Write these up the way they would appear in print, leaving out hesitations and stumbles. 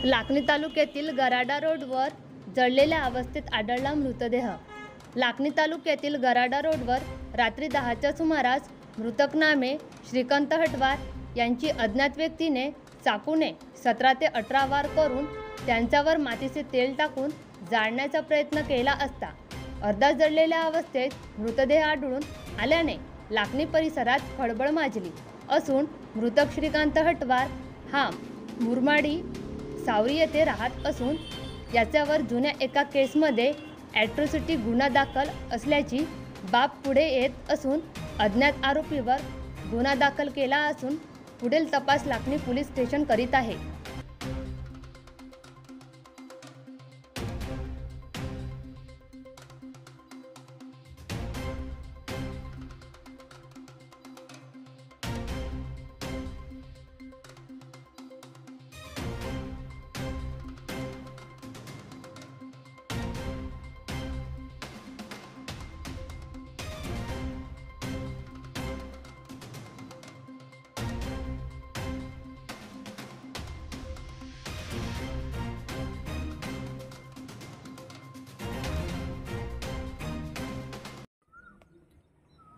लाखनी तालुक्यातील गराडा रोडवर जळलेल्या अवस्थेत आढळला मृतदेह। लाखनी तालुक्यातील गराडा रोडवर रात्री 10च्या सुमारास मृतक नामे श्रीकांत हटवार यांची अज्ञात व्यक्तीने चाकूने 17 ते 18 वार करून त्यांच्यावर मातीचे तेल टाकून जाळण्याचा प्रयत्न केला असता अर्धा जळलेल्या अवस्थेत मृतदेह आढळून आल्याने लाखनी परिसरात खळबळ माजली असून मृतक श्रीकांत हटवार हा मुरमाडी सावरी येथे राहत असून याच्यावर जुन्या एका केसमध्ये ॲट्रॉसिटी गुन्हा दाखल असल्याची बाब पुढे येत असून अज्ञात आरोपीवर गुन्हा दाखल केला असून पुढील तपास लाखनी पोलीस स्टेशन करीत आहे।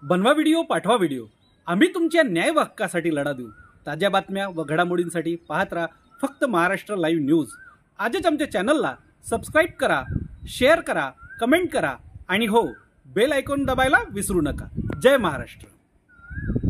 बनवा व्हिडिओ, पाठवा व्हिडिओ, आम्ही तुमच्या न्याय व हक्कासाठी लढा देऊ। ताज्या बातम्या व घडामोडींसाठी पाहत राहा फक्त महाराष्ट्र लाईव्ह न्यूज। आजच आमच्या चॅनलला सबस्क्राईब करा, शेअर करा, कमेंट करा आणि हो, बेल आयकॉन दबायला विसरू नका। जय महाराष्ट्र।